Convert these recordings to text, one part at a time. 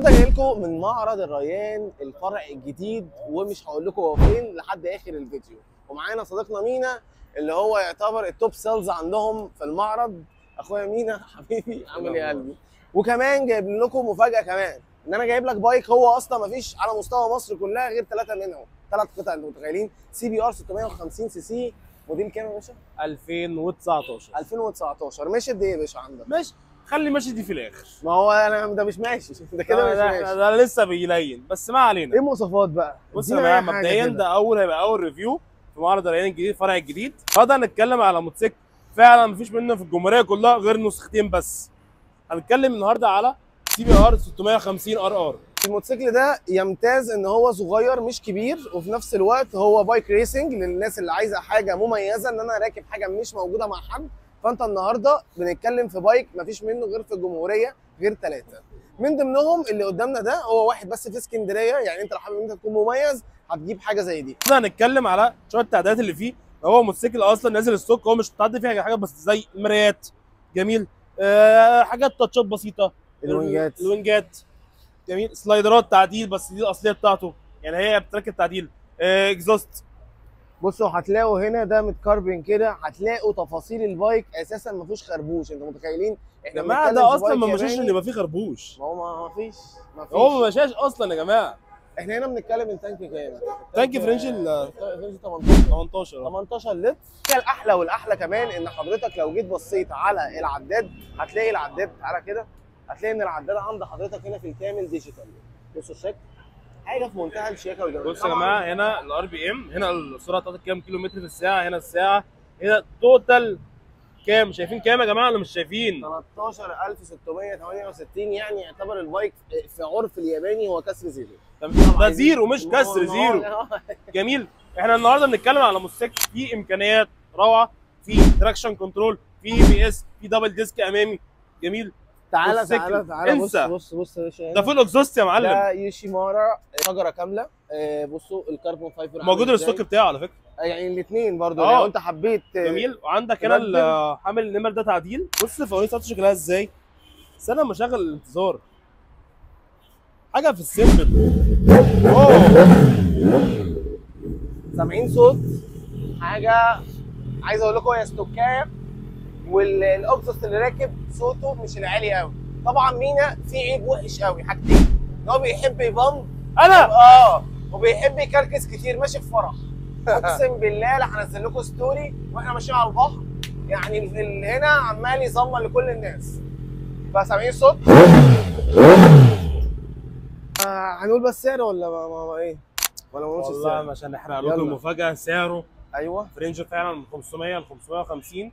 جاي لكم من معرض الريان الفرع الجديد، ومش هقول لكم هو فين لحد اخر الفيديو. ومعانا صديقنا مينا اللي هو يعتبر التوب سيلز عندهم في المعرض. اخويا مينا حبيبي عامل ايه يا قلبي؟ وكمان جايب لكم مفاجاه كمان، ان انا جايب لك بايك هو اصلا مفيش على مستوى مصر كلها غير ثلاثه منهم، ثلاث قطع. انتوا متخيلين؟ سي بي ار 650 سي سي، موديل كام يا باشا؟ 2019. 2019. ماشي قد ايه يا باشا عندك؟ ماشي، خلي ماشي دي في الاخر. ما هو انا ده مش ماشي، ده كده مش ماشي. ده لسه بيلين بس ما علينا. ايه المواصفات بقى؟ بص يا ادينا جماعه، أي حاجة مبدئيا كده. ده هيبقى اول ريفيو في معرض الريان الجديد، الفرع الجديد. فده هنتكلم على موتوسيكل فعلا مفيش منه في الجمهوريه كلها غير نسختين بس. هنتكلم النهارده على سي بي ار 650 ار ار. الموتوسيكل ده يمتاز ان هو صغير مش كبير، وفي نفس الوقت هو بايك ريسنج للناس اللي عايزه حاجه مميزه، ان انا راكب حاجه مش موجوده مع حد. فانت النهارده بنتكلم في بايك مفيش منه غير في الجمهوريه غير ثلاثه، من ضمنهم اللي قدامنا ده هو واحد بس في اسكندريه. يعني انت لو حابب ان انت تكون مميز هتجيب حاجه زي دي. كده هنتكلم على شويه التعديلات اللي فيه. هو موتوسيكل اصلا نازل ستوك، هو مش متعدل فيه حاجه بس زي المرايات. جميل. حاجات تاتشات بسيطه. الوينجات جميل. سلايدرات تعديل بس دي الاصليه بتاعته، يعني هي بتركب تعديل. اكزوست. بصوا هتلاقوا هنا ده متكربن كده، هتلاقوا تفاصيل البايك اساسا ما فيهوش خربوش. انتوا متخيلين؟ يا احنا جماعه بنتكلم ده في اصلا بايك ما مشاش ان ياباني. يبقى فيه خربوش. ما هو ما فيش هو ما مشاش اصلا يا جماعه. احنا هنا بنتكلم التانك كام؟ تانك فرنش فرنش 18 18. 18 لتر. الاحلى والاحلى كمان ان حضرتك لو جيت بصيت على العداد هتلاقي العداد، تعالى كده، هتلاقي ان العداد عند حضرتك هنا في الكامل ديجيتال. بصوا الشكل، حاجه في منتهى الشياكه والجمال. بصوا يا جماعه، هنا الار بي ام، هنا السرعه بتاعتك كام كيلو متر في الساعه، هنا الساعه، هنا توتال كام. شايفين كام يا جماعه ولا مش شايفين؟ 13668. يعني يعتبر البايك في عرف الياباني هو كسر زيرو. ده زيرو مش كسر زيرو. جميل. احنا النهارده بنتكلم على موتوسيكل فيه امكانيات روعه، فيه تراكشن كنترول، فيه بي اس، فيه دبل ديسك امامي. جميل. تعالى بص انسى. بص يا باشا، ده فول اكزوست يا معلم. ده يوشيمارا شجره كامله. بصوا الكاربون فايبر موجود الستوك بتاعه على فكره. يعني الاثنين برضو لو انت حبيت. جميل. وعندك هنا حامل النمر ده تعديل. بص الفوانيس بتاعته شكلها ازاي. استنى اما اشغل الانتظار. حاجه في السيمبل. سامعين صوت حاجه؟ عايز اقول لكم هي استوكايه، والاكزوست اللي راكب صوته مش العالي قوي. طبعا مينا في عيب وحش قوي، حاجتين: ان هو بيحب يبم انا وبيحب يكركس كتير ماشي في فرح. اقسم بالله لا هنزل لكم ستوري واحنا ماشيين على البحر، يعني هنا عمال يصمم لكل الناس. فسامعين الصوت؟ هنقول بس سعر ولا ما ايه؟ ولا ما نقولش السعر؟ والله عشان نحرق لكم المفاجاه. سعره ايوه في رينج فعلا من 500 ل 550،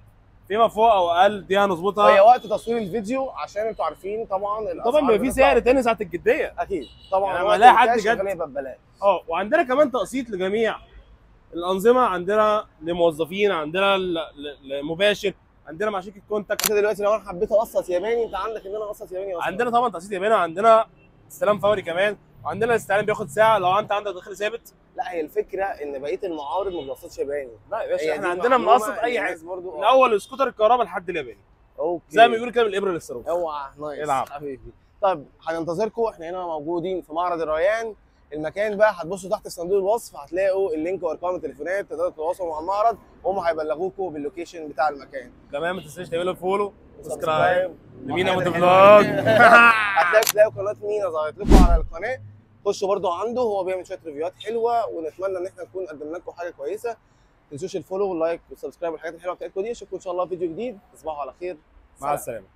فيما فوق او اقل دي هنظبطها. هي وقت تصوير الفيديو عشان انتوا عارفين طبعا بيبقى في سعر تاني ساعه الجديه اكيد طبعا. يعني لما الاقي حد جد يبقى ببلاش. وعندنا كمان تقسيط لجميع الانظمه، عندنا لموظفين، عندنا لمباشر، عندنا مع شركه كونتاكت. انت دلوقتي لو انا حبيت اقسط ياباني، انت عندك ان انا اقسط ياباني اصلا. عندنا طبعا تقسيط ياباني، وعندنا استلام فوري كمان، وعندنا الاستلام بياخد ساعه لو انت عندك دخل ثابت. لا هي الفكره ان بقيه المعارض ما بيقسطش ياباني. لا يا باشا، احنا عندنا بنقسط اي حاجه من اول سكوتر الكهرباء لحد الياباني. اوكي، زي ما بيقولوا كده من الابره للصاروخ. اوعى نايس العب حبيبي. طيب هننتظركم، احنا هنا موجودين في معرض الريان. المكان بقى هتبصوا تحت في صندوق الوصف هتلاقوا اللينك وارقام التليفونات، تقدروا تتواصلوا مع المعرض وهم هيبلغوكم باللوكيشن بتاع المكان. كمان ما تنساش تعملوا فولو وسبسكرايب لمينا موتو فلوج. هتلاقوا قناه مينا ظهرت لكم على القناه. خشوا برضو عنده، هو بيعمل شويه ريفيوهات حلوه، ونتمنى ان احنا نكون قدمنا لكم حاجه كويسه. ما تنسوش الفولو واللايك والسبسكرايب والحاجات الحلوه بتاعتكم دي. اشوفكم ان شاء الله في فيديو جديد. تصبحوا على خير. مع السلامه.